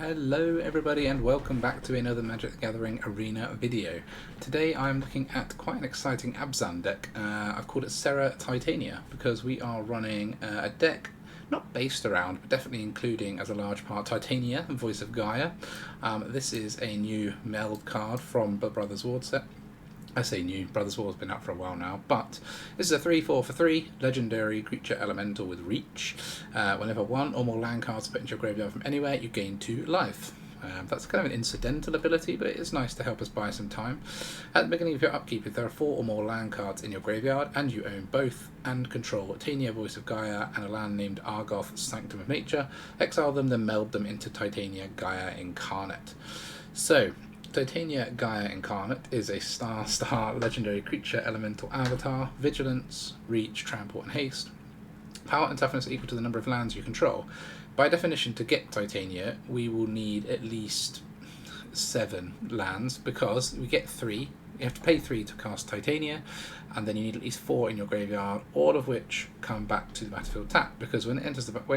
Hello everybody and welcome back to another Magic the Gathering Arena video. Today I'm looking at quite an exciting ABZAN deck. I've called it Serra Titania because we are running a deck not based around, but definitely including as a large part Titania, Voice of Gaea. This is a new Meld card from the Brothers Ward set. I say new, Brothers War's been out for a while now, but this is a 3/4 for 3 legendary creature elemental with reach. Whenever one or more land cards are put into your graveyard from anywhere, you gain 2 life. That's kind of an incidental ability, but it is nice to help us buy some time. At the beginning of your upkeep, if there are 4 or more land cards in your graveyard, and you own both and control Titania, Voice of Gaea, and a land named Argoth, Sanctum of Nature, exile them, then meld them into Titania, Gaea Incarnate. So, Titania Gaea Incarnate is a star legendary creature elemental avatar, vigilance, reach, trample and haste. Power and toughness equal to the number of lands you control. By definition, to get Titania, we will need at least 7 lands because we get 3. You have to pay 3 to cast Titania, and then you need at least 4 in your graveyard, all of which come back to the battlefield tapped. Because when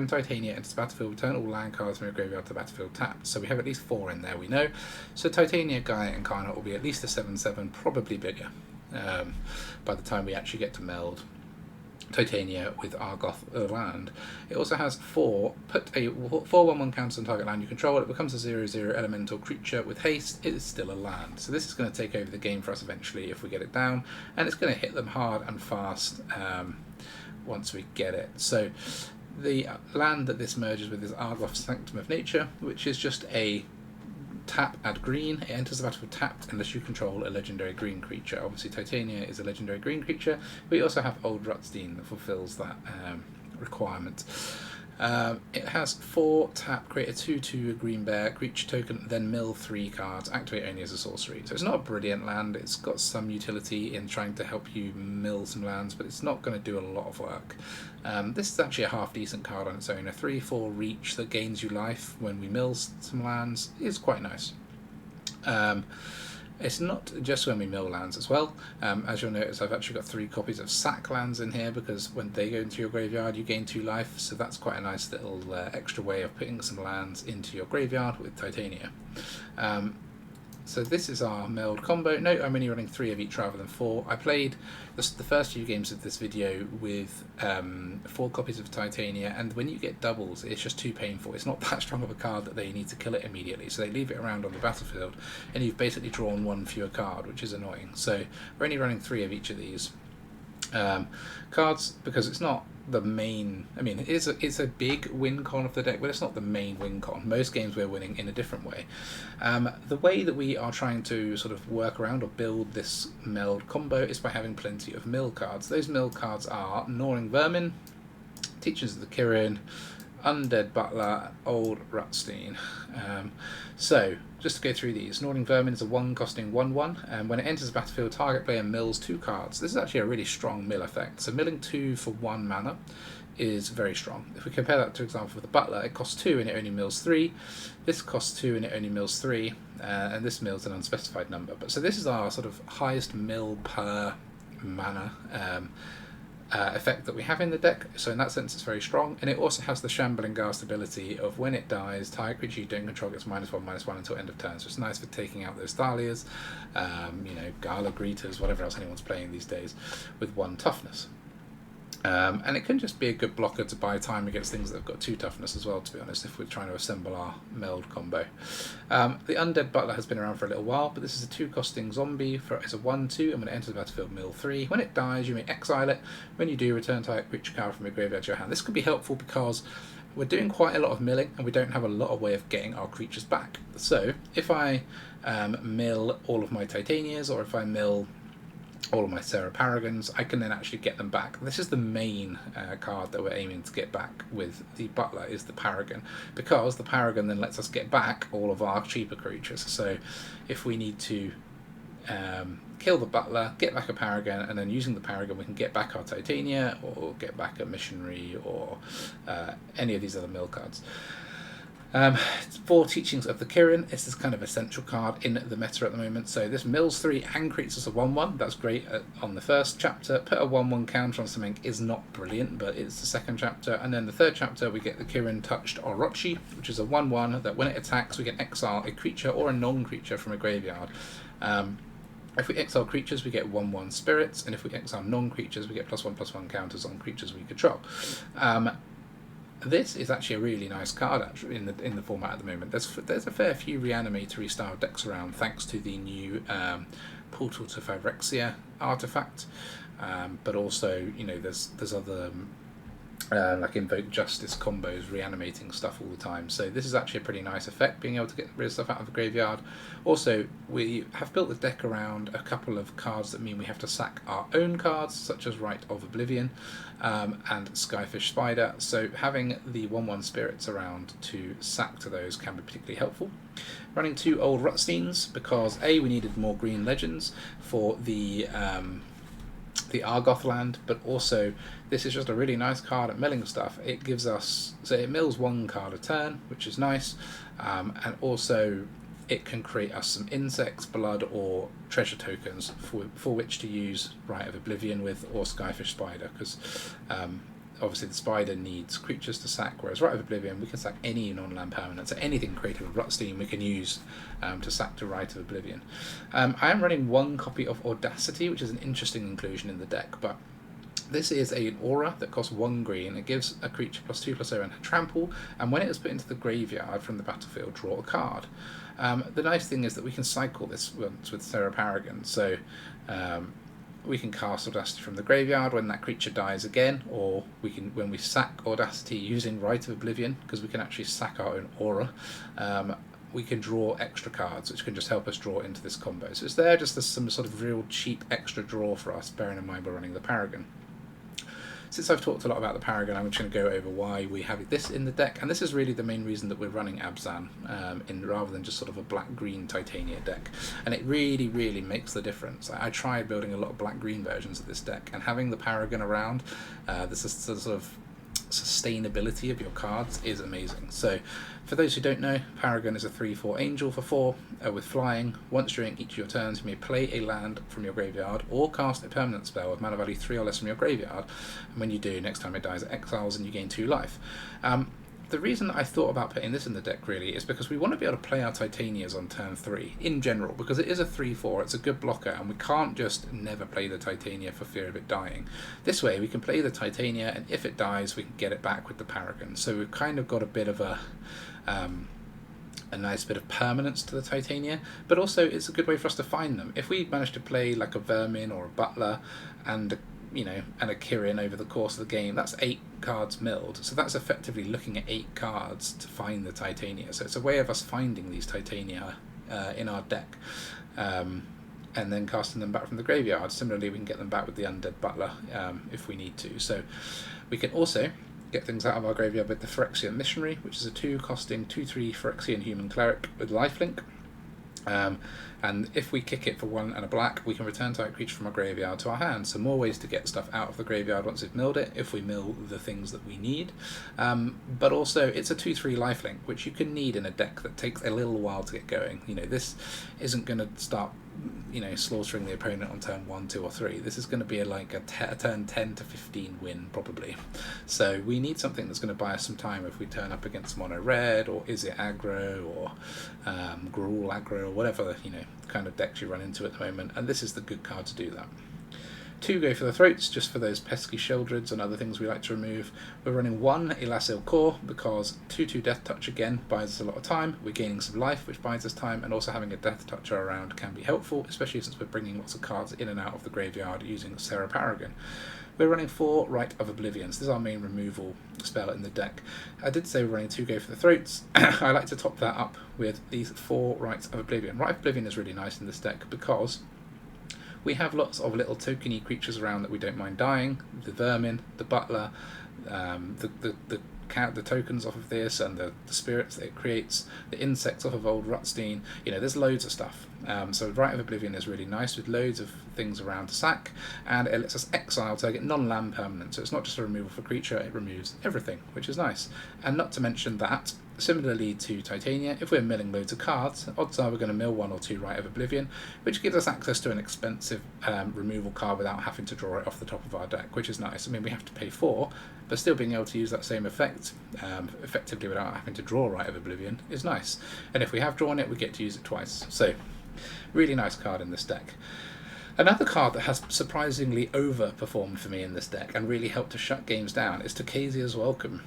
Titania enters the battlefield, return all land cards from your graveyard to the battlefield tapped. So we have at least 4 in there, we know. So Titania Gaea Incarnate will be at least a 7/7, probably bigger, by the time we actually get to meld Titania with Argoth land. It also has 4, put a 4/1/1 counter on target land you control, it becomes a 0/0 elemental creature with haste, it is still a land. So this is going to take over the game for us eventually if we get it down, and it's going to hit them hard and fast once we get it. So the land that this merges with is Argoth, Sanctum of Nature, which is just a tap, add green. It enters the battlefield tapped unless you control a legendary green creature. Obviously Titania is a legendary green creature. We also have Old Rutstein that fulfills that requirement. It has 4 tap, create a 2/2 green bear, creature token, then mill 3 cards, activate only as a sorcery. So it's not a brilliant land, it's got some utility in trying to help you mill some lands, but it's not going to do a lot of work. This is actually a half decent card on its own. A 3/4 reach that gains you life when we mill some lands is quite nice. It's not just when we mill lands as well. As you'll notice, I've actually got 3 copies of sack lands in here because when they go into your graveyard you gain 2 life, so that's quite a nice little extra way of putting some lands into your graveyard with Titania. So this is our meld combo. Note I'm only running 3 of each rather than 4. I played the first few games of this video with 4 copies of Titania, and when you get doubles it's just too painful. It's not that strong of a card that they need to kill it immediately, so they leave it around on the battlefield and you've basically drawn 1 fewer card, which is annoying. So we're only running 3 of each of these cards because it's not the main. I mean, it's a big win con of the deck, but it's not the main win con. Most games we're winning in a different way. The way that we are trying to sort of work around or build this meld combo is by having plenty of mill cards. Those mill cards are Gnawing Vermin, Teachers of the Kirin, Undead Butler, Old Rutstein. So, just to go through these, Gnawing Vermin is a 1 costing 1/1, and when it enters the battlefield, target player mills 2 cards. This is actually a really strong mill effect. So milling 2 for 1 mana is very strong. If we compare that to example with the Butler, it costs 2 and it only mills 3. This costs 2 and it only mills 3, and this mills an unspecified number. But so this is our sort of highest mill per mana effect that we have in the deck, so in that sense it's very strong. And it also has the Shambling Ghast ability of when it dies, target creature you don't control gets -1/-1 until end of turn, so it's nice for taking out those Thalias, you know, Gala Greeters, whatever else anyone's playing these days, with 1 toughness. And it can just be a good blocker to buy time against things that have got 2 toughness as well, to be honest, if we're trying to assemble our meld combo. The Undead Butler has been around for a little while, but this is a 2 costing zombie. It's a 1/2, and when it enters the battlefield, mill 3. When it dies, you may exile it. When you do, return target creature card from your graveyard to your hand. This could be helpful because we're doing quite a lot of milling, and we don't have a lot of way of getting our creatures back. So if I mill all of my Titanias, or if I mill all of my Serra Paragons, I can then actually get them back. This is the main card that we're aiming to get back with the Butler, is the Paragon, because the Paragon then lets us get back all of our cheaper creatures. So if we need to kill the Butler, get back a Paragon, and then using the Paragon we can get back our Titania, or get back a Missionary, or any of these other mill cards. 4 Teachings of the Kirin. This is kind of essential card in the meta at the moment. So this mills 3 and creates us a 1/1. That's great on the first chapter. Put a 1/1 counter on something is not brilliant, but it's the second chapter. And then the third chapter, we get the Kirin Touched Orochi, which is a 1/1 that when it attacks, we can exile a creature or a non-creature from a graveyard. If we exile creatures, we get 1/1 spirits, and if we exile non-creatures, we get +1/+1 counters on creatures we control. This is actually a really nice card actually in the format at the moment. There's a fair few Reanimatory style decks around thanks to the new Portal to Phyrexia artifact, but also there's other like Invoke Justice combos reanimating stuff all the time. So this is actually a pretty nice effect, being able to get rid of stuff out of the graveyard. Also, we have built the deck around a couple of cards that mean we have to sack our own cards, such as Rite of Oblivion and Skyfish Spider. So having the 1/1 spirits around to sack to those can be particularly helpful. Running 2 Old Rutsteins because A, we needed more green legends for the Argoth land, but also this is just a really nice card at milling stuff. It gives us, so it mills 1 card a turn, which is nice, and also it can create us some insects, blood, or treasure tokens for which to use Rite of Oblivion with, or Skyfish Spider, because obviously the spider needs creatures to sack, whereas Rite of Oblivion, we can sack any non-land permanent, so anything created with Rutstein we can use to sack to Rite of Oblivion. I am running 1 copy of Audacity, which is an interesting inclusion in the deck, but this is an aura that costs 1 green. It gives a creature +2/+0 and trample, and when it is put into the graveyard from the battlefield, draw a card. The nice thing is that we can cycle this once with Serra Paragon, so we can cast Audacity from the graveyard when that creature dies again, or we can, when we sack Audacity using Rite of Oblivion, because we can actually sack our own aura, we can draw extra cards, which can just help us draw into this combo. So it's there just as some sort of real cheap extra draw for us, bearing in mind we're running the Paragon. Since I've talked a lot about the Paragon, I'm just going to go over why we have this in the deck, and this is really the main reason that we're running ABZAN rather than just sort of a black-green Titania deck, and it really, really makes the difference. I tried building a lot of black-green versions of this deck, and having the Paragon around, this is sort of sustainability of your cards is amazing. So for those who don't know, Paragon is a 3/4 angel for 4 with flying. Once during each of your turns, you may play a land from your graveyard or cast a permanent spell with mana value 3 or less from your graveyard, and when you do, next time it dies, it exiles and you gain 2 life. The reason I thought about putting this in the deck really is because we want to be able to play our Titanias on turn 3 in general, because it is a 3/4, it's a good blocker, and we can't just never play the Titania for fear of it dying. This way we can play the Titania, and if it dies we can get it back with the Paragon. So we've kind of got a bit of a nice bit of permanence to the Titania, but also it's a good way for us to find them. If we manage to play like a Vermin or a Butler and a Kirin over the course of the game, that's 8 cards milled. So that's effectively looking at 8 cards to find the Titania. So it's a way of us finding these Titania in our deck, and then casting them back from the graveyard. Similarly, we can get them back with the Undead Butler if we need to. So we can also get things out of our graveyard with the Phyrexian Missionary, which is a 2 costing 2/3 Phyrexian Human Cleric with lifelink. And if we kick it for 1 and a black, we can return target creature from our graveyard to our hand. So more ways to get stuff out of the graveyard once we've milled it, if we mill the things that we need. But also, it's a 2/3 lifelink, which you can need in a deck that takes a little while to get going. This isn't going to start slaughtering the opponent on turn 1, 2 or 3. This is going to be a turn 10 to 15 win probably. So we need something that's going to buy us some time if we turn up against mono red, or is it aggro, or Gruul aggro, or whatever kind of decks you run into at the moment, and this is the good card to do that. 2 go for the throats, just for those pesky Sheldreds and other things we like to remove. We're running 1 Elas il-Kor because 2/2 Death Touch again buys us a lot of time. We're gaining some life, which buys us time, and also having a Death Toucher around can be helpful, especially since we're bringing lots of cards in and out of the graveyard using Serra Paragon. We're running 4 Rite of Oblivion. This is our main removal spell in the deck. I did say we're running 2 go for the throats. I like to top that up with these 4 Rites of Oblivion. Rite of Oblivion is really nice in this deck because we have lots of little tokeny creatures around that we don't mind dying. The Vermin, the Butler, the tokens off of this, and the spirits that it creates, the insects off of Old Rutstein. There's loads of stuff. So Rite of Oblivion is really nice with loads of things around to sack, and it lets us exile target non-land permanent. So it's not just a removal for creature, it removes everything, which is nice. And not to mention that, similarly to Titania, if we're milling loads of cards, odds are we're going to mill 1 or 2 Rite of Oblivion, which gives us access to an expensive removal card without having to draw it off the top of our deck, which is nice. I mean, we have to pay 4, but still being able to use that same effect effectively without having to draw Rite of Oblivion is nice. And if we have drawn it, we get to use it twice. So, really nice card in this deck. Another card that has surprisingly overperformed for me in this deck and really helped to shut games down is Tocasia's Welcome.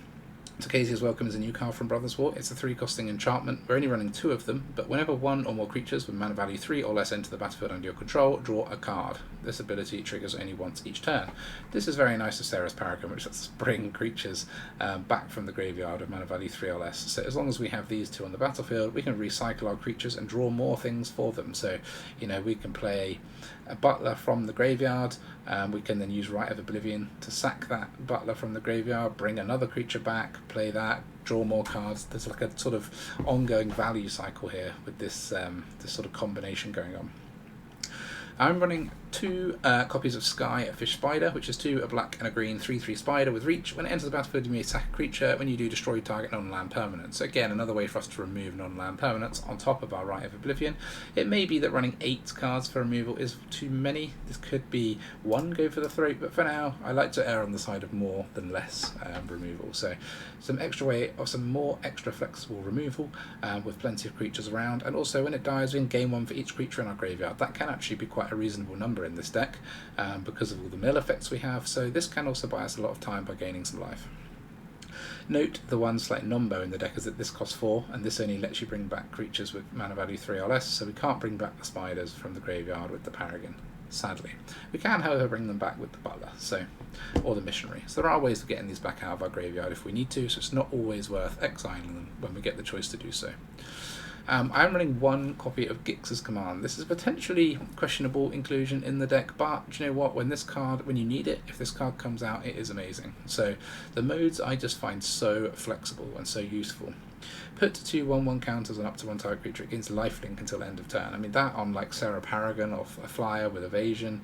Tocasia's Welcome is a new card from Brothers War. It's a 3-costing enchantment. We're only running 2 of them, but whenever 1 or more creatures with mana value 3 or less enter the battlefield under your control, draw a card. This ability triggers only once each turn. This is very nice to Serra's Paragon, which lets us bring creatures back from the graveyard with mana value 3 or less. So as long as we have these 2 on the battlefield, we can recycle our creatures and draw more things for them. So, you know, we can play a Butler from the graveyard. We can then use Rite of Oblivion to sack that Butler from the graveyard, bring another creature back, play that, draw more cards. There's like a sort of ongoing value cycle here with this this sort of combination going on. I'm running 2 copies of Skyfisher Spider, which is 2, a black and a green 3/3 spider with reach. When it enters the battlefield, you may attack a creature. When you do, destroy target non-land permanents. So again, another way for us to remove non-land permanents on top of our Rite of Oblivion. It may be that running 8 cards for removal is too many. This could be 1 go for the throat, but for now, I like to err on the side of more than less removal. So some extra way or some more extra flexible removal with plenty of creatures around. And also, when it dies, we can gain 1 for each creature in our graveyard. That can actually be quite a reasonable number in this deck because of all the mill effects we have, so this can also buy us a lot of time by gaining some life. Note the one slight non-bo in the deck is that this costs 4, and this only lets you bring back creatures with mana value 3 or less, so we can't bring back the spiders from the graveyard with the Paragon, sadly. We can, however, bring them back with the Butler, or the Missionary. So there are ways of getting these back out of our graveyard if we need to, so it's not always worth exiling them when we get the choice to do so. I'm running 1 copy of Gix's Command. This is potentially questionable inclusion in the deck, but do you know what? When you need it, if this card comes out, it is amazing. So the modes I just find so flexible and so useful. Put 2 1/1 counters on up to 1 target creature against lifelink until end of turn. I mean, that on like Serra Paragon or a flyer with evasion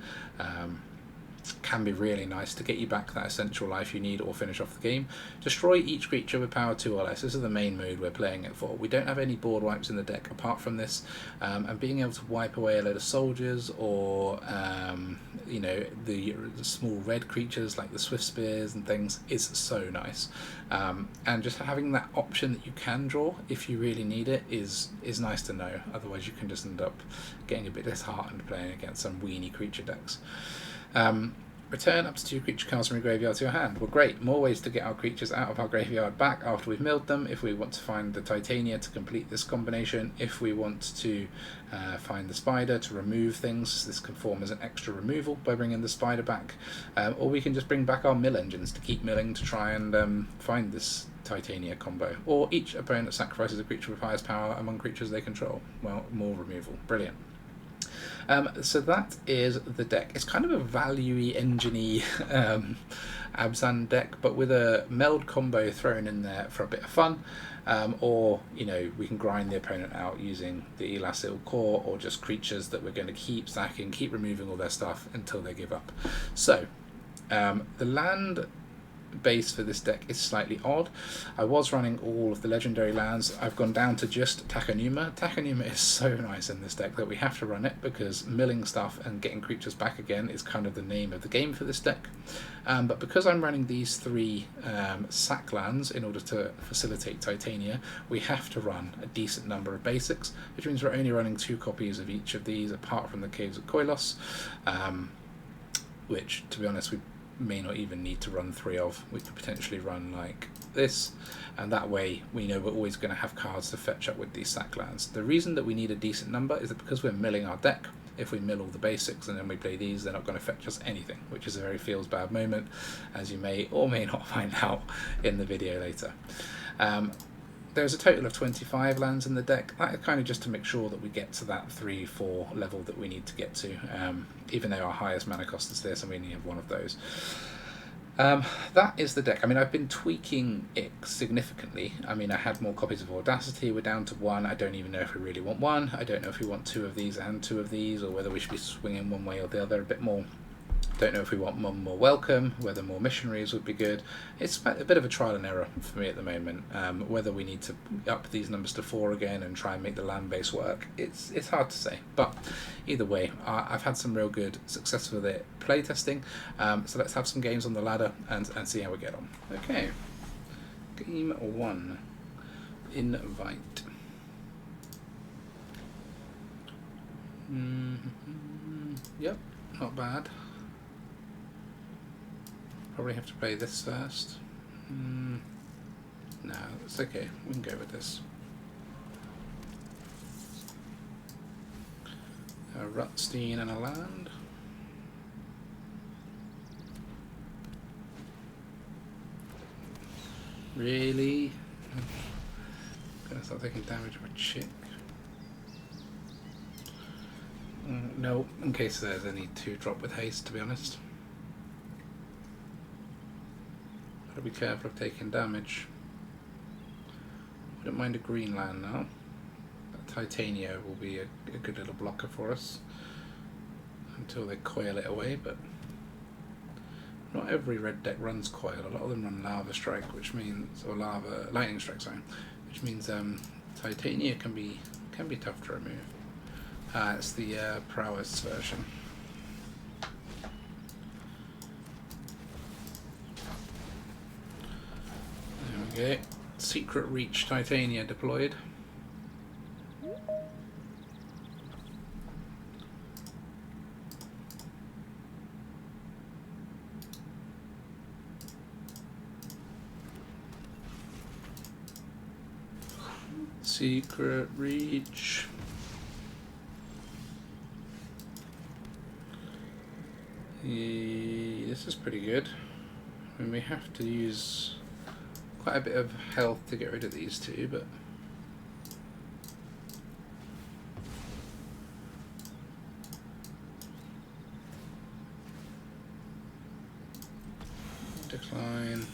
can be really nice to get you back that essential life you need or finish off the game. Destroy each creature with power 2 or less. This is the main mode we're playing it for. We don't have any board wipes in the deck apart from this, and being able to wipe away a load of soldiers or you know, the small red creatures like the Swift Spears and things is so nice. And just having that option that you can draw if you really need it is nice to know. Otherwise you can just end up getting a bit disheartened playing against some weenie creature decks. Return up to 2 creature cards from your graveyard to your hand. Well, great, more ways to get our creatures out of our graveyard back after we've milled them. If we want to find the Titania to complete this combination, if we want to find the spider to remove things, this can form as an extra removal by bringing the spider back, or we can just bring back our mill engines to keep milling to try and find this Titania combo. Or each opponent sacrifices a creature with highest power among creatures they control. Well, more removal. Brilliant. So that is the deck. It's kind of a value-y, engine-y ABZAN deck, but with a Meld combo thrown in there for a bit of fun, or, you know, we can grind the opponent out using the Elas il-Kor, or just creatures that we're going to keep stacking, keep removing all their stuff until they give up. So, the land base for this deck is slightly odd. I was running all of the legendary lands. I've gone down to just Takenuma. Takenuma is so nice in this deck that we have to run it because milling stuff and getting creatures back again is kind of the name of the game for this deck. But because I'm running these 3 sack lands in order to facilitate Titania, we have to run a decent number of basics, which means we're only running 2 copies of each of these apart from the Caves of Koilos, which, to be honest, we may not even need to run 3 of. We could potentially run like this, and that way we know we're always going to have cards to fetch up with these sack lands. The reason that we need a decent number is that because we're milling our deck, if we mill all the basics and then we play these, they're not going to fetch us anything, which is a very feels bad moment, as you may or may not find out in the video later. There's a total of 25 lands in the deck. That is kind of just to make sure that we get to that 3-4 level that we need to get to, even though our highest mana cost is this and we only have 1 of those. That is the deck. I mean, I've been tweaking it significantly. I mean, I had more copies of Audacity. We're down to one. I don't even know if we really want one. I don't know if we want two of these and two of these, or whether we should be swinging one way or the other a bit more. Don't know if we want one more welcome, whether more missionaries would be good. It's a bit of a trial and error for me at the moment. Whether we need to up these numbers to 4 again and try and make the land base work, it's hard to say. But either way, I've had some real good success with it playtesting. So let's have some games on the ladder and see how we get on. Okay, game 1. Invite. Yep, not bad. Probably have to play this first. No, it's okay. We can go with this. A Rutstein and a land. Really? Gonna start taking damage of a chick. No, in case there's any 2-drop with haste, to be honest. Gotta be careful of taking damage. Wouldn't mind a green land now. Titania will be a good little blocker for us until they coil it away, but not every red deck runs coil. A lot of them run lava strike, which means, or lava lightning strike, sorry, which means Titania can be tough to remove. It's the prowess version. Okay, Secret Reach Titania deployed. Secret Reach. This is pretty good. I mean, we have to use quite a bit of health to get rid of these two, but decline,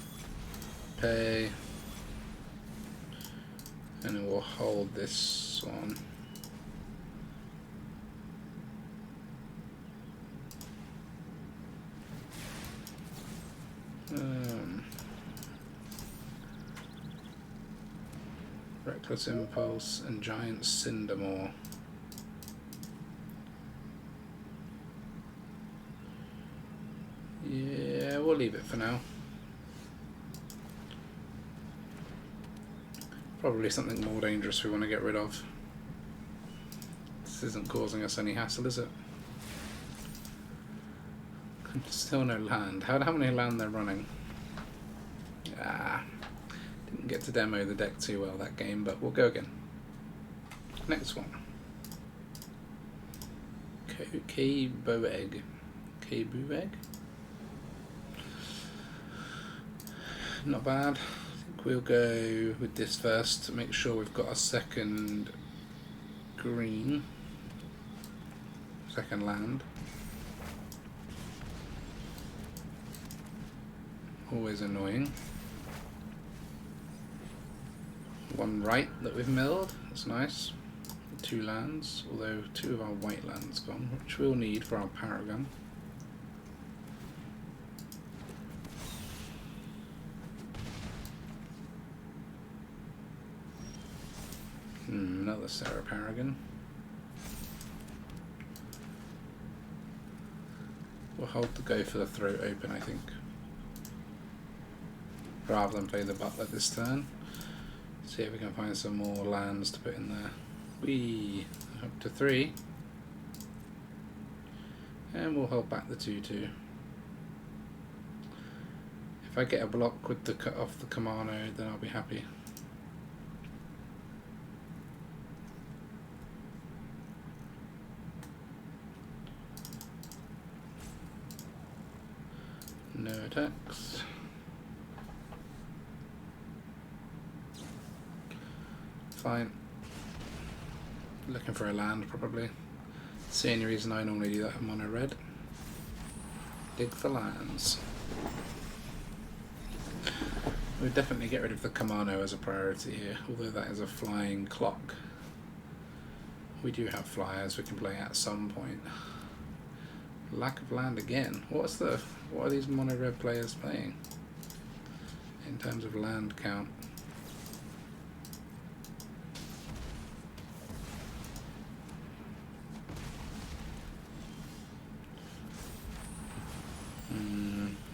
pay, and then we'll hold this one. Reckless Impulse and Giant Cindermore. Yeah, we'll leave it for now. Probably something more dangerous we want to get rid of. This isn't causing us any hassle, is it? Still no land. How many land they're running? Didn't get to demo the deck too well that game, but we'll go again. Next one. K-Boeg. K-Boeg? Not bad. I think we'll go with this first to make sure we've got a second green. Second land. Always annoying. One right that we've milled, that's nice. 2 lands, although 2 of our white lands gone, which we'll need for our Paragon. Another Serra Paragon. We'll hold the go for the throat open, I think, rather than play the Butler this turn. See if we can find some more lands to put in there. We up to 3, and we'll hold back the 2/2. If I get a block with the cut off the Kamano, then I'll be happy. No attacks. Fine. Looking for a land, probably. It's the only reason I normally do that in mono red. Dig for lands. We'd definitely get rid of the Kamano as a priority here, although that is a flying clock. We do have flyers we can play at some point. Lack of land again. What are these mono red players playing in terms of land count?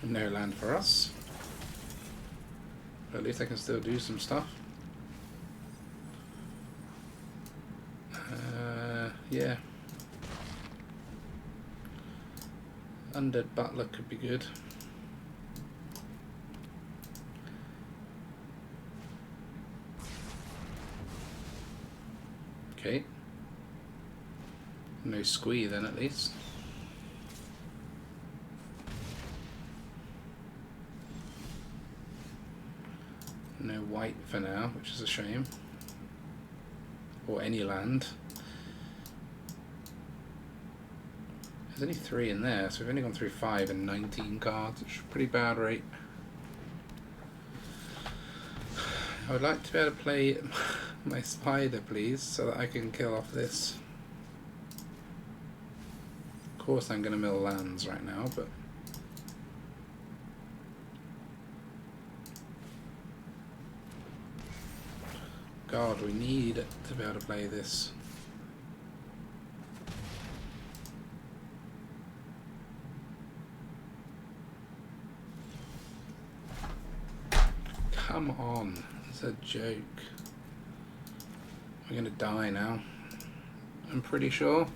No land for us. But at least I can still do some stuff. Yeah. Undead Butler could be good. Okay. No squee then at least. No white for now, which is a shame. Or any land. There's only 3 in there, so we've only gone through 5 and 19 cards, which is a pretty bad rate. I would like to be able to play my spider, please, so that I can kill off this. Of course I'm going to mill lands right now, but... God, we need to be able to play this. Come on, it's a joke. We're gonna die now, I'm pretty sure.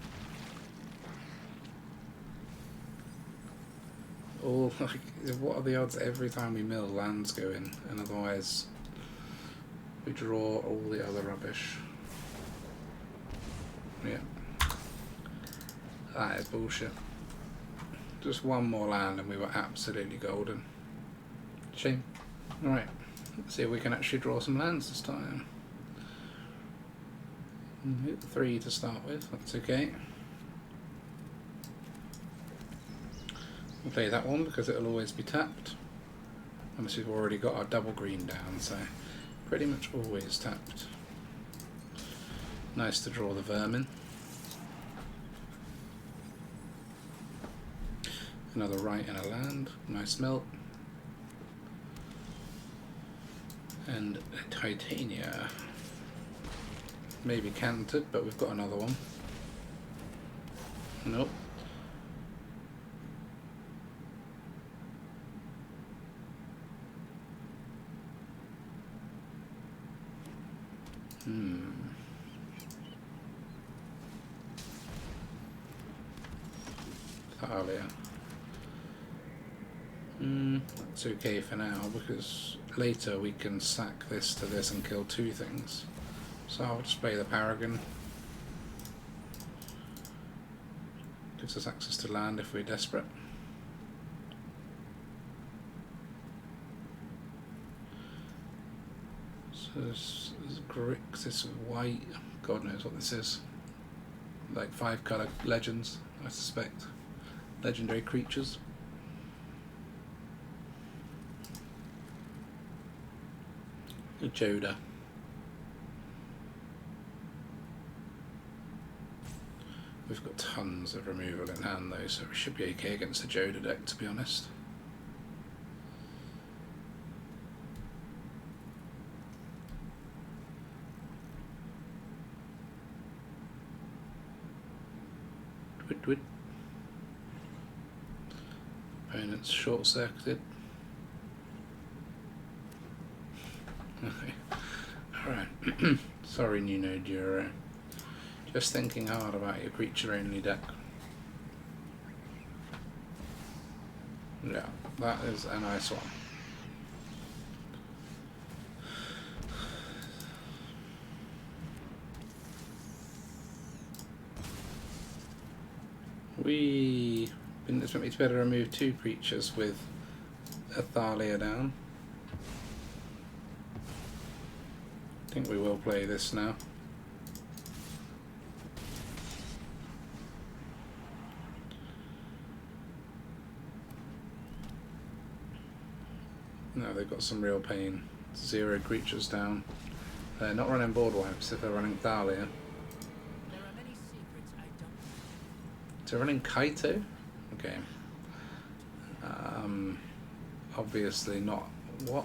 What are the odds every time we mill lands go in, and otherwise we draw all the other rubbish? Yeah. That is bullshit. Just one more land and we were absolutely golden. Shame. Alright, let's see if we can actually draw some lands this time. Hit 3 to start with, that's okay. We'll play that one because it'll always be tapped. Unless we've already got our double green down, so pretty much always tapped. Nice to draw the vermin. Another right and a land, nice melt. And a Titania. Maybe canted, but we've got another one. Nope. Thalia. That's okay for now because later we can sack this to this and kill 2 things. So I'll just play the Paragon. Gives us access to land if we're desperate. So this Grix, this white, God knows what this is. Like 5 colour legends, I suspect. Legendary creatures. A Joda. We've got tons of removal in hand though, so we should be okay against the Joda deck, to be honest. Twit. Opponent's short-circuited. Okay. Alright. Sorry, Nuno Duro. Just thinking hard about your creature-only deck. Yeah, that is a nice one. We didn't expect me to be able to remove 2 creatures with a Thalia down. I think we will play this now. No, they've got some real pain. 0 creatures down. They're not running board wipes if they're running Thalia. So running Kaito? Okay. Obviously not. What?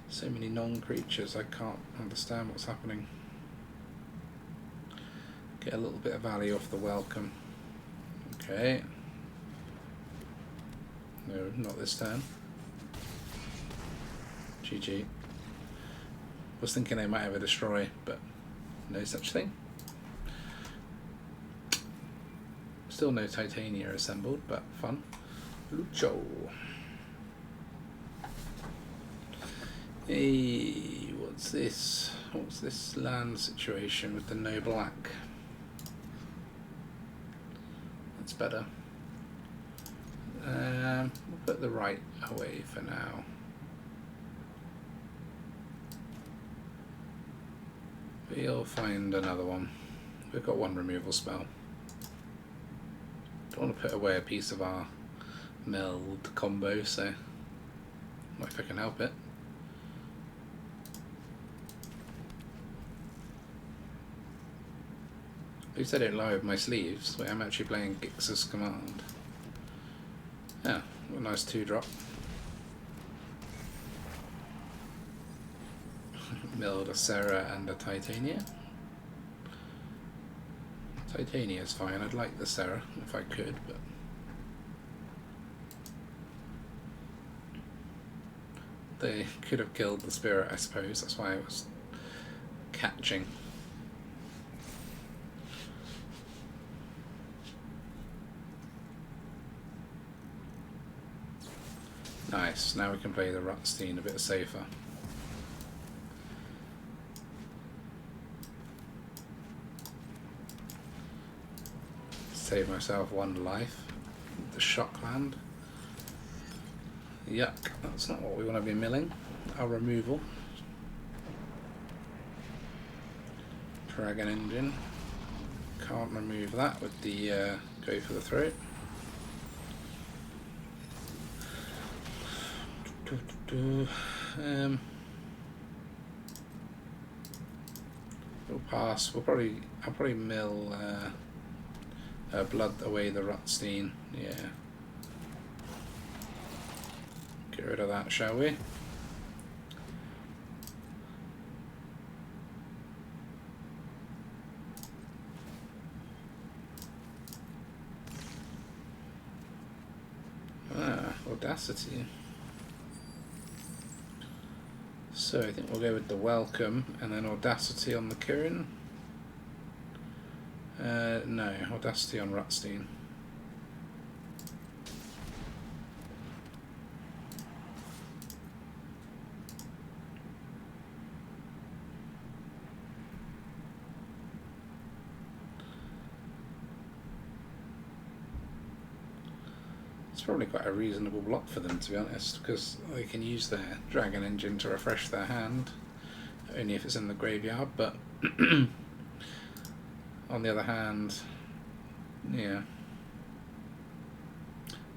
So many non-creatures, I can't understand what's happening. Get a little bit of value off the welcome. Okay. No, not this turn. GG. Was thinking they might have a destroy, but no such thing. Still no Titania assembled, but fun. Lucho. Hey, what's this? What's this land situation with the no black? That's better. We'll put the right away for now. We'll find another one. We've got one removal spell. Don't want to put away a piece of our Meld combo, so not if I can help it. At least I don't lie with my sleeves. Wait, I'm actually playing Gix's Command. Yeah, what a nice 2-drop. Meld a Serra and a Titania. Titania's fine. I'd like the Serra if I could, but they could have killed the spirit, I suppose. That's why I was catching. Nice. Now we can play the Rutstein a bit safer. Save myself 1 life. The Shockland. Yuck, that's not what we want to be milling. Our removal. Dragon Engine. Can't remove that with the go for the throat. We'll pass. I'll probably mill blood away the Rutstein. Yeah. Get rid of that, shall we? Audacity. So I think we'll go with the welcome and then Audacity on the Kirin. No, Audacity on Rutstein. It's probably quite a reasonable block for them, to be honest, because they can use their Dragon Engine to refresh their hand, only if it's in the graveyard, but on the other hand, yeah,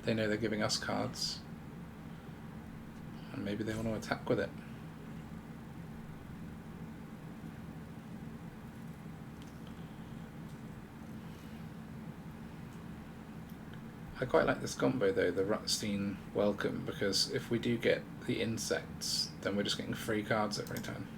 they know they're giving us cards, and maybe they want to attack with it. I quite like this combo though, the Rutstein welcome, because if we do get the insects, then we're just getting free cards every time.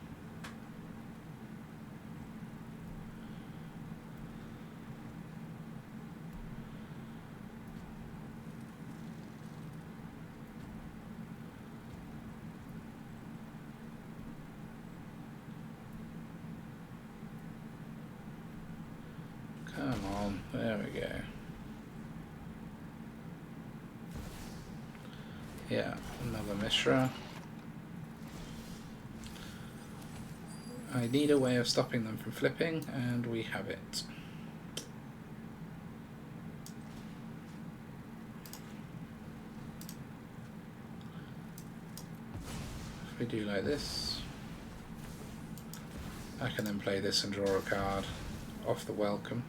Come on, there we go. Yeah, another Mishra. I need a way of stopping them from flipping, and we have it. If we do like this, I can then play this and draw a card off the welcome.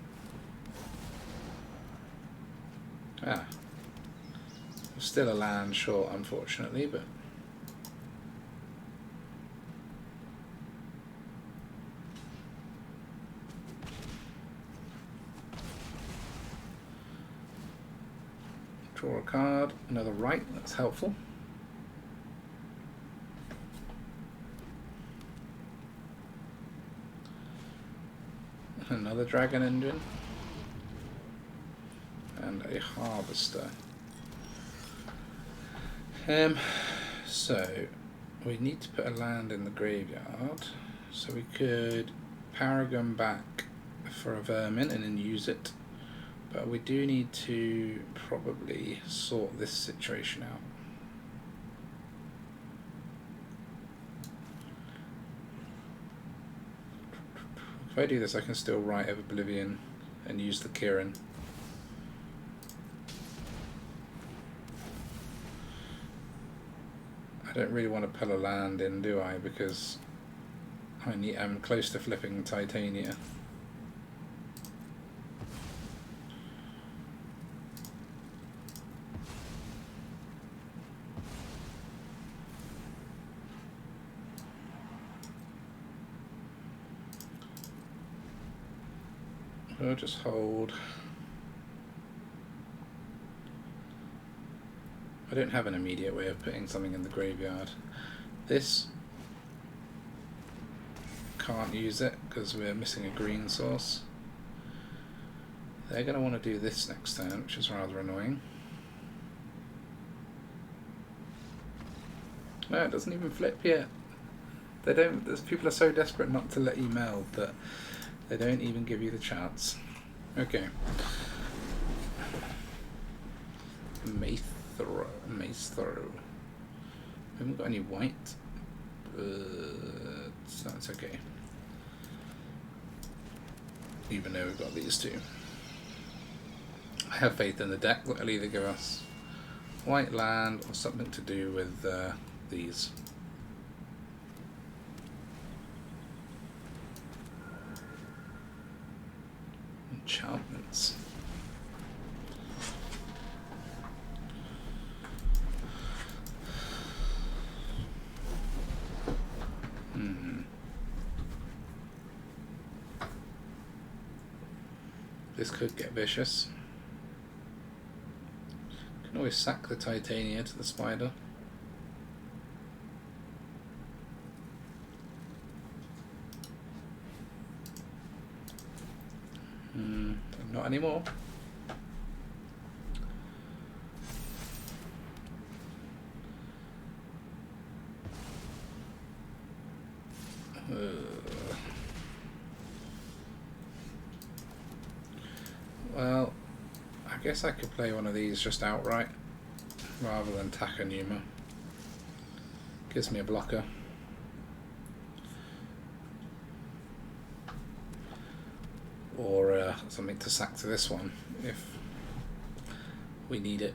Ah. Still a land short, unfortunately, but... Draw a card, another right, that's helpful. Another dragon engine. And a harvester. So we need to put a land in the graveyard. So we could Paragon back for a vermin and then use it. But we do need to probably sort this situation out. If I do this, I can still Rite of Oblivion and use the Kirin. I don't really want to pull a land in, do I? Because I'm close to flipping Titania. I'll just hold. I don't have an immediate way of putting something in the graveyard. This can't use it because we're missing a green source. They're going to want to do this next turn, which is rather annoying. No, it doesn't even flip yet. They don't. People are so desperate not to let you meld that they don't even give you the chance. Okay. Mace throw. We haven't got any white, but that's okay. Even though we've got these two. I have faith in the deck that will either give us white land or something to do with these. Enchantments. This could get vicious. Can always sack the Titania to the spider. Not anymore. Well, I guess I could play one of these just outright rather than Takenuma. Gives me a blocker. Or something to sack to this one if we need it.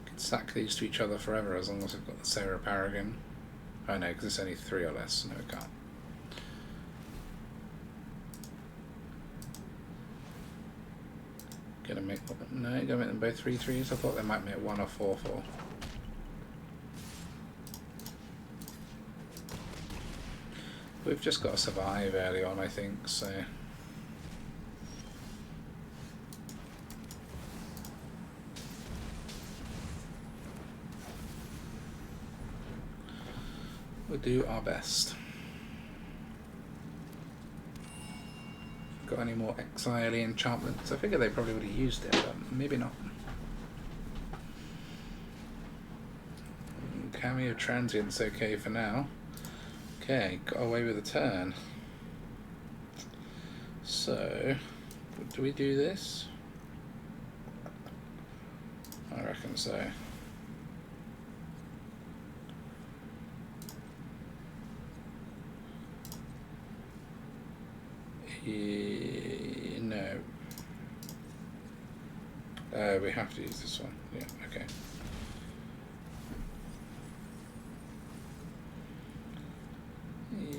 Could sack these to each other forever as long as I've got the Serra Paragon. Oh no, because it's only 3 or less, so no, it can't. Gonna make them both 3/3s. I thought they might make 1 or 4/4. We've just got to survive early on, I think, so... We'll do our best. Got any more exile enchantments? I figure they probably would have used it, but maybe not. Cameo Transient's okay for now. Okay, got away with a turn. So, do we do this? I reckon so. No. We have to use this one. Yeah, okay.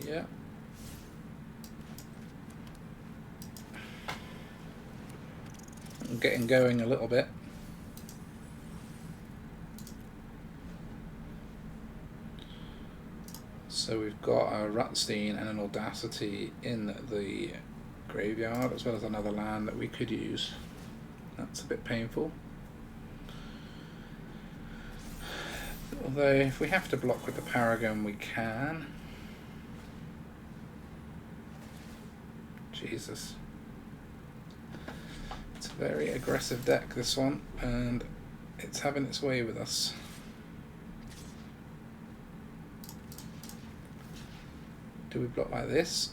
Yeah. getting going a little bit. So we've got a Rutstein and an Audacity in the graveyard, as well as another land that we could use. That's a bit painful. Although if we have to block with the Paragon, we can. Jesus. It's a very aggressive deck, this one, and it's having its way with us. Do we block like this?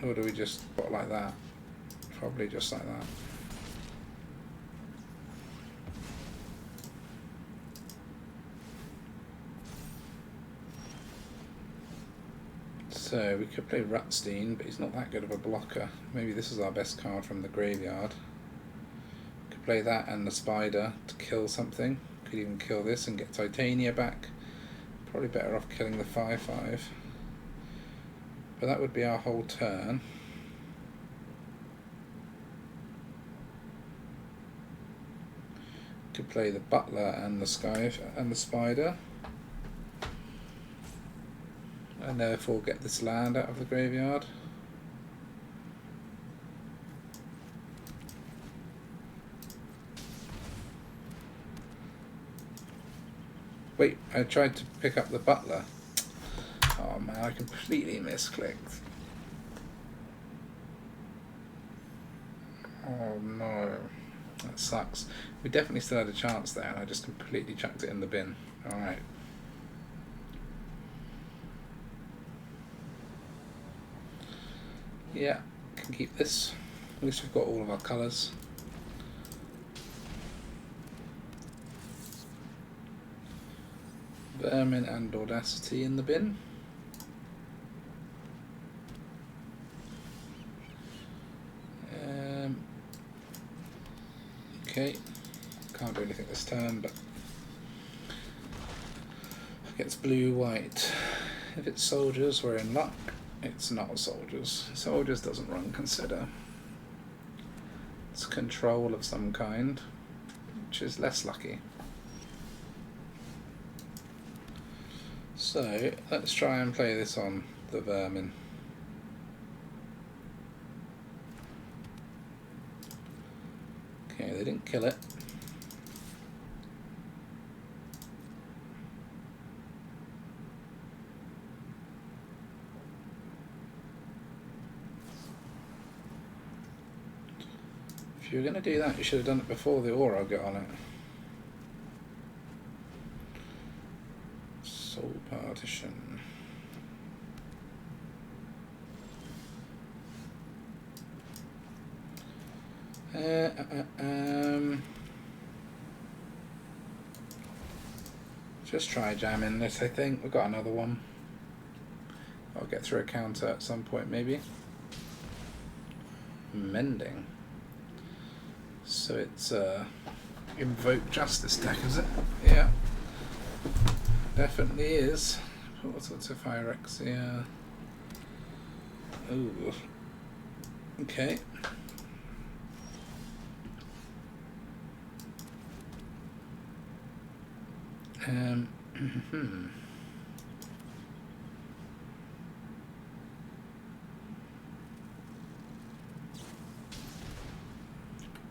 Or do we just block like that? Probably just like that. So we could play Rutstein, but he's not that good of a blocker. Maybe this is our best card from the graveyard. Could play that and the Spider to kill something. Could even kill this and get Titania back. Probably better off killing the 5/5. But that would be our whole turn. Could play the Butler and the Spider. And therefore get this land out of the graveyard. Wait, I tried to pick up the Butler. Oh man, I completely misclicked. Oh no, that sucks. We definitely still had a chance there and I just completely chucked it in the bin. Alright. Yeah, can keep this. At least we've got all of our colours. Vermin and Audacity in the bin. Okay, can't do anything this turn, but against blue-white. If it's soldiers, we're in luck. It's not soldiers. Soldiers doesn't run consider. It's control of some kind, which is less lucky. So let's try and play this on the Vermin. Okay, they didn't kill it. If you were going to do that, you should have done it before the aura got on it. Soul Partition. Just try jamming this, I think. We've got another one. I'll get through a counter at some point, maybe. Mending. So it's Invoke Justice deck, is it? Yeah. Definitely is. What sorts of Phyrexia? Ooh. Okay.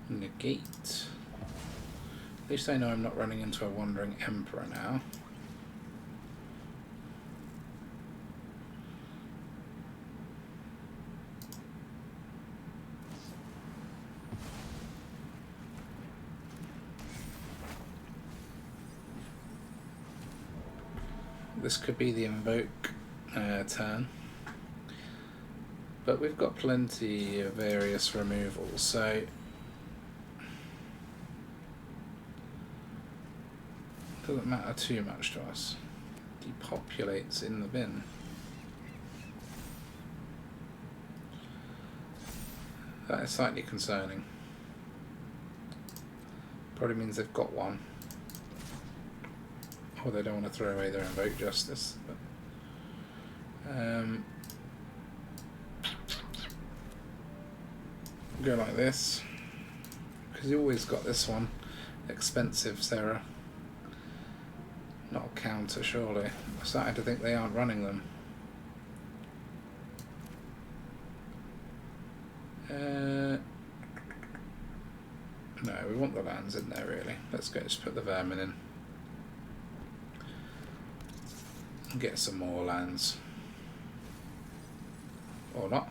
Negate. At least I know I'm not running into a Wandering Emperor now. This could be the invoke turn, but we've got plenty of various removals, so it doesn't matter too much to us. Depopulates in the bin. That is slightly concerning. Probably means they've got one. Or they don't want to throw away their Invoke Justice. But, Go like this, because you always got this one. Expensive Serra. Not a counter, surely. I'm starting to think they aren't running them. No, we want the lands in there really. Let's go just put the vermin in. And get some more lands. Or not.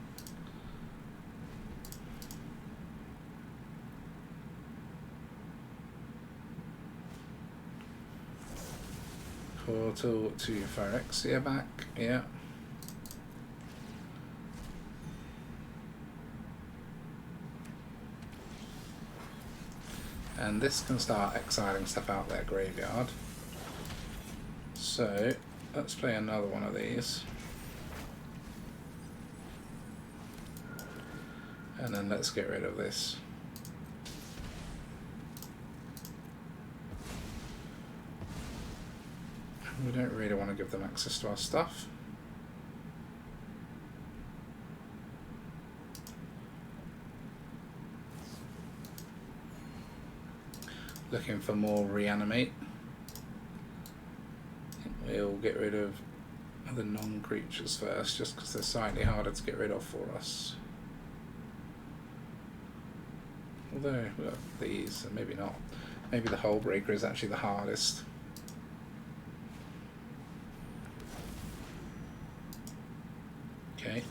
Portal to Phyrexia back, yeah. And this can start exiling stuff out their graveyard. So let's play another one of these. And then let's get rid of this. We don't really want to give them access to our stuff. Looking for more reanimate. We'll get rid of the non-creatures first, just because they're slightly harder to get rid of for us. Although we've got these, so maybe not. Maybe the Hull Breaker is actually the hardest. Okay.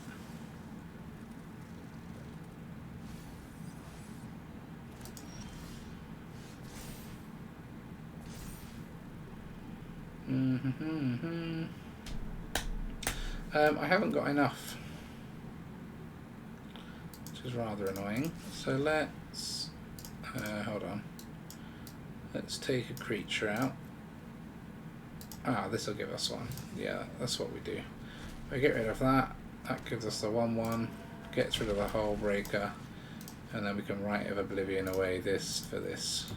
I haven't got enough, which is rather annoying. So let's hold on. Let's take a creature out. Ah, this will give us one. Yeah, that's what we do. We get rid of that. That gives us the 1/1. Gets rid of the Hull Breaker, and then we can Rite of Oblivion away this for this.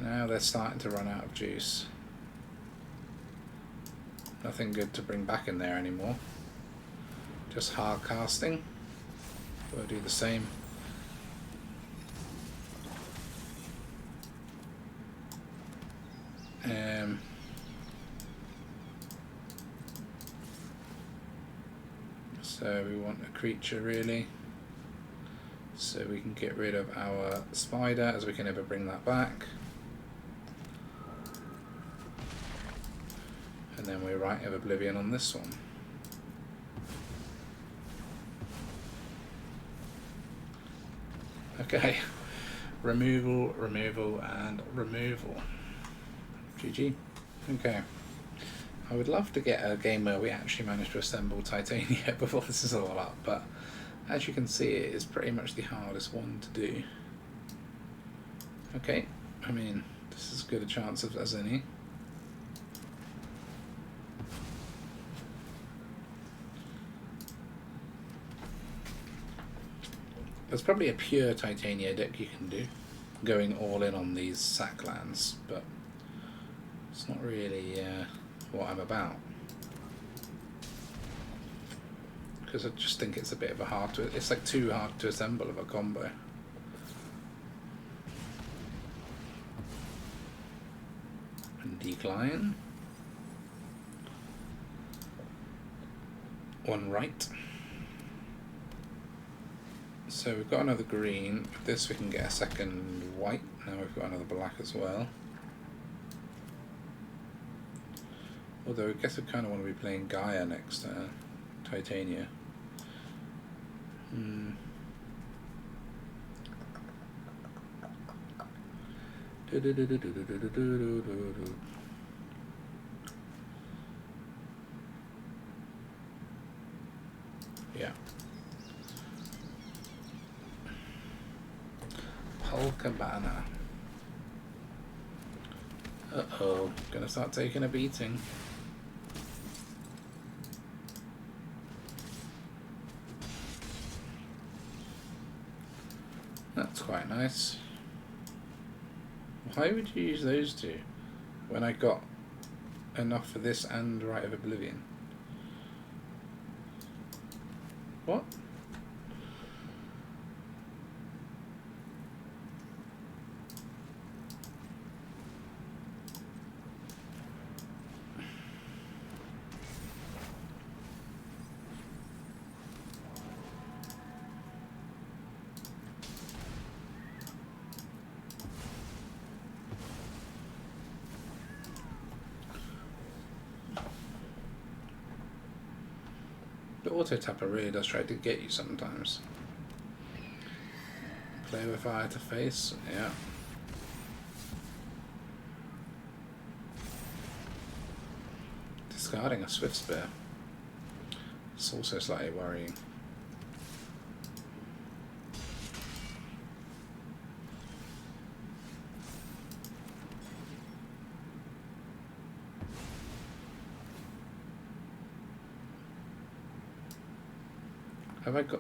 Now they're starting to run out of juice. Nothing good to bring back in there anymore. Just hard casting. We'll do the same. So we want a creature really. So we can get rid of our spider, as we can never bring that back. And then we Rite of Oblivion on this one. Okay. Removal, removal, and removal. GG. Okay. I would love to get a game where we actually manage to assemble Titania before this is all up, but as you can see, it is pretty much the hardest one to do. Okay. I mean, this is as good a chance as any. There's probably a pure Titania deck you can do, going all in on these sack lands, but it's not really what I'm about. Because I just think it's a bit of a hard to, it's like too hard to assemble of a combo. And decline. One right. So we've got another green. With this we can get a second white. Now we've got another black as well. Although I guess I kind of want to be playing Gaea next Titania. Yeah. Polka Banner. Uh-oh, gonna start taking a beating. That's quite nice. Why would you use those two when I got enough for this and Rite of Oblivion? What? The auto tapper really does try to get you sometimes. Play with fire to face, yeah. Discarding a Swift Spear. It's also slightly worrying.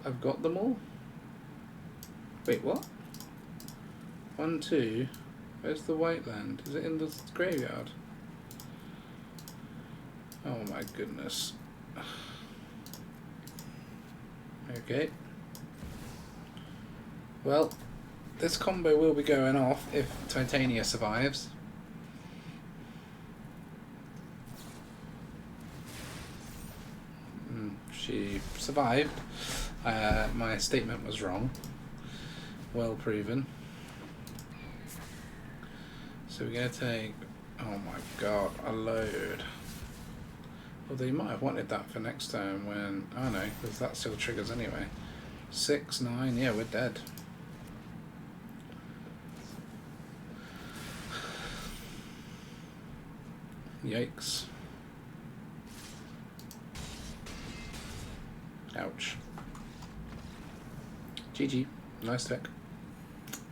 I've got them all? Wait, what? 1, 2. Where's the white land? Is it in the graveyard? Oh my goodness. Okay. Well, this combo will be going off if Titania survives. She survived. My statement was wrong. Well proven. So we're going to take, oh my god, a load. Although you might have wanted that for next turn when, oh no, because that still triggers anyway. 6, 9, yeah, we're dead. Yikes. Ouch. GG. Nice deck.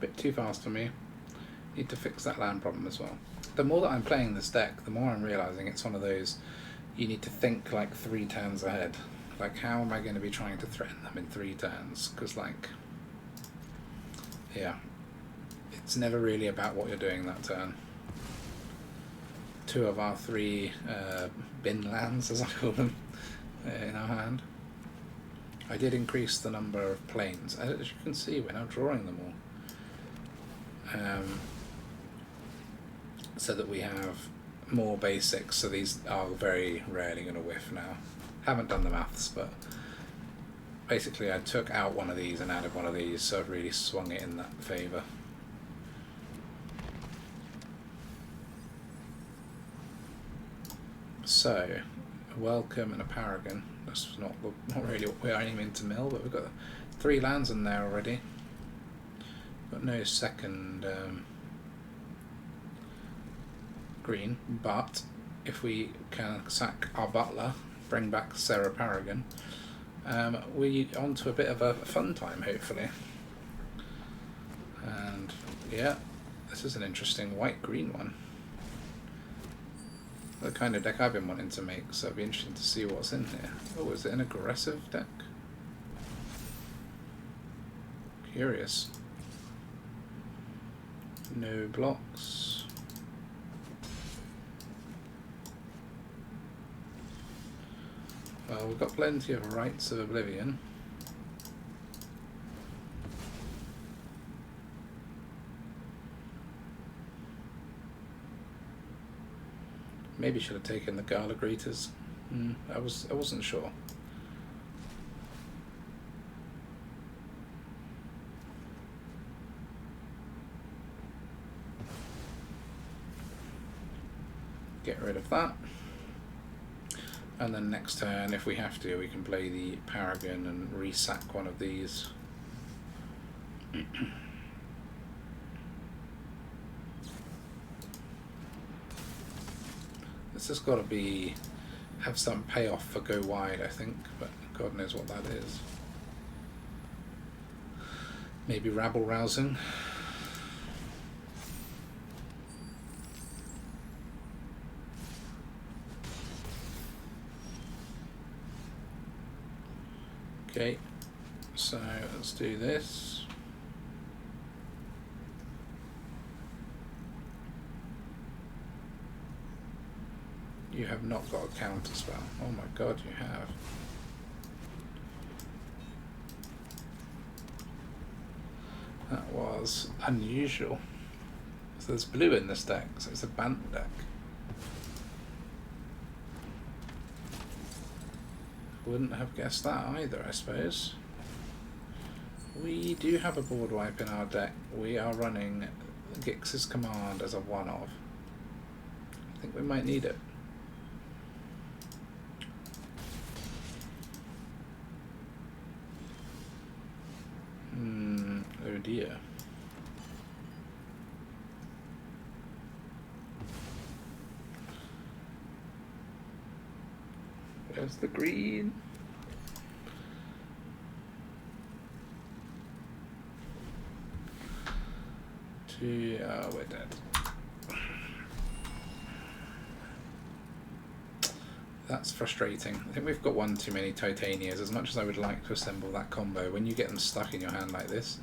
Bit too fast for me. Need to fix that land problem as well. The more that I'm playing this deck, the more I'm realising it's one of those you need to think like 3 turns ahead. Like, how am I going to be trying to threaten them in 3 turns? Because, like, yeah, it's never really about what you're doing that turn. 2 of our 3 bin lands, as I call them, in our hand. I did increase the number of planes. As you can see, we're now drawing them all. So that we have more basics, so these are very rarely going to whiff now. Haven't done the maths, but basically I took out one of these and added one of these, so I've really swung it in that favour. So, a welcome and a paragon. That's not really what we're aiming to mill, but we've got 3 lands in there already. Got no second green, but if we can sack our butler, bring back Serra Paragon, we're on to a bit of a fun time, hopefully. And yeah, this is an interesting white-green one. The kind of deck I've been wanting to make, so it'll be interesting to see what's in here. Oh, is it an aggressive deck? Curious. No blocks. Well, we've got plenty of Rites of Oblivion. Maybe should have taken the Gala Greeters. I wasn't sure. Get rid of that. And then next turn, if we have to, we can play the Paragon and resack one of these. This has got to have some payoff for go wide, I think, but God knows what that is. Maybe rabble rousing. Okay, so let's do this. You have not got a counter spell. Oh my god, you have. That was unusual. So there's blue in this deck, so it's a Bant deck. Wouldn't have guessed that either, I suppose. We do have a board wipe in our deck. We are running Gix's Command as a one-of. I think we might need it. Oh dear. Where's the green? We're dead. That's frustrating. I think we've got one too many Titanias. As much as I would like to assemble that combo, when you get them stuck in your hand like this,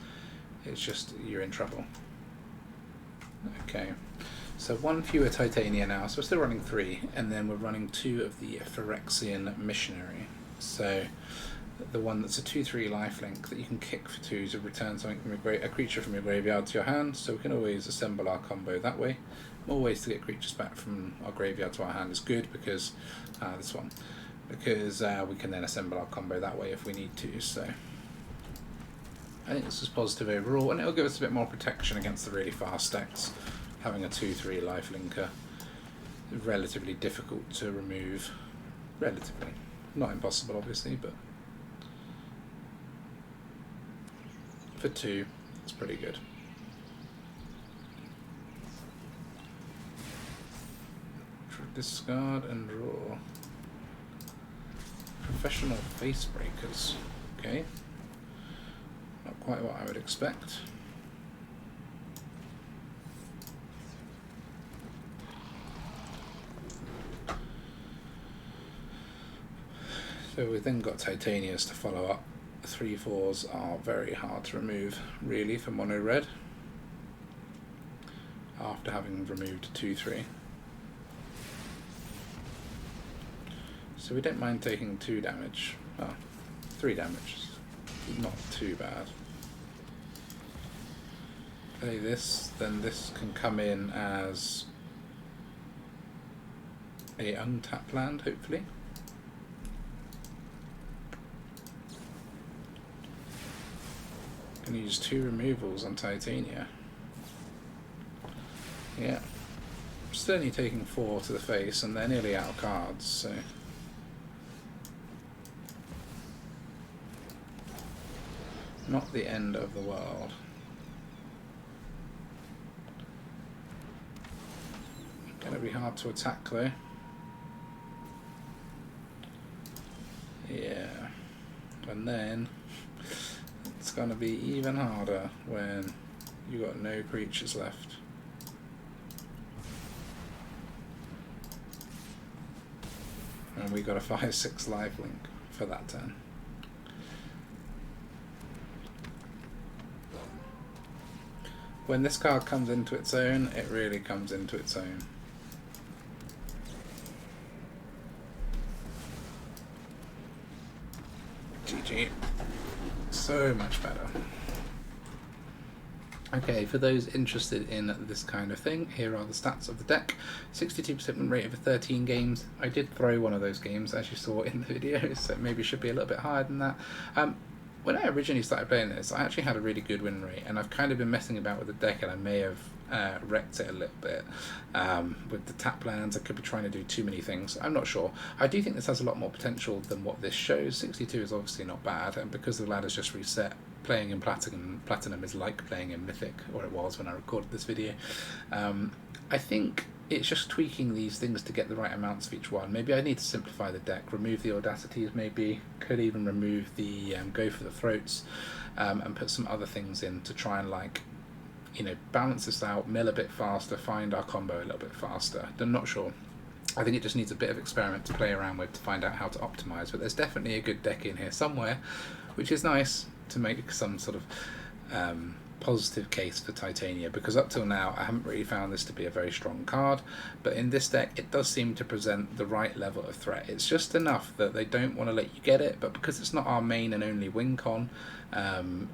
it's just, you're in trouble. Okay, so one fewer Titania now, so we're still running 3, and then we're running 2 of the Phyrexian Missionary. So the one that's a 2/3 lifelink that you can kick for 2 to return something from a creature from your graveyard to your hand, so we can always assemble our combo that way. More ways to get creatures back from our graveyard to our hand is good, because this one, because we can then assemble our combo that way if we need to. So I think this is positive overall, and it'll give us a bit more protection against the really fast decks. Having a 2/3 lifelinker is relatively difficult to remove. Relatively. Not impossible, obviously, but for 2, it's pretty good. Discard and draw. Professional Face Breakers. Okay. Not quite what I would expect. So we've then got Titanias to follow up. 3/4s are very hard to remove, really, for mono red. After having removed 2/3. So we don't mind taking 2 damage. Oh, 3 damage. Not too bad. Play this, then this can come in as a untapped land, hopefully. Gonna use 2 removals on Titania. Yeah. Still only taking 4 to the face, and they're nearly out of cards, so. Not the end of the world. Gonna be hard to attack though. Yeah. And then it's gonna be even harder when you got no creatures left. And we got a 5/6 lifelink for that turn. When this card comes into its own, it really comes into its own. GG. So much better. Okay, for those interested in this kind of thing, here are the stats of the deck. 62% win rate over 13 games. I did throw one of those games, as you saw in the video, so maybe it should be a little bit higher than that. When I originally started playing this, I actually had a really good win rate, and I've kind of been messing about with the deck, and I may have wrecked it a little bit. With the tap lands, I could be trying to do too many things. I'm not sure. I do think this has a lot more potential than what this shows. 62 is obviously not bad, and because the ladder's just reset, playing in Platinum is like playing in Mythic, or it was when I recorded this video. I think it's just tweaking these things to get the right amounts for each one. Maybe I need to simplify the deck, remove the audacities, maybe could even remove the go for the throats, and put some other things in to try and, like, you know, balance this out, mill a bit faster, find our combo a little bit faster. I'm not sure. I think it just needs a bit of experiment to play around with to find out how to optimize, but there's definitely a good deck in here somewhere, which is nice to make some sort of positive case for Titania, because up till now I haven't really found this to be a very strong card, but in this deck it does seem to present the right level of threat. It's just enough that they don't want to let you get it, but because it's not our main and only win con,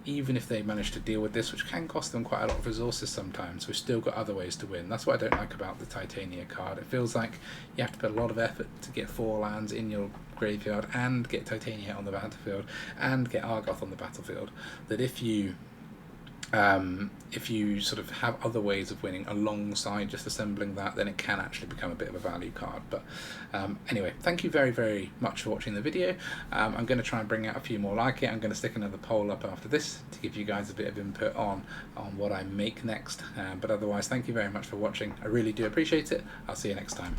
even if they manage to deal with this, which can cost them quite a lot of resources sometimes, we've still got other ways to win. That's what I don't like about the Titania card. It feels like you have to put a lot of effort to get 4 lands in your graveyard and get Titania on the battlefield and get Argoth on the battlefield, that if you sort of have other ways of winning alongside just assembling that, then it can actually become a bit of a value card. But anyway, thank you very, very much for watching the video. I'm going to try and bring out a few more like it. I'm going to stick another poll up after this to give you guys a bit of input on what I make next. But otherwise, thank you very much for watching. I really do appreciate it. I'll see you next time.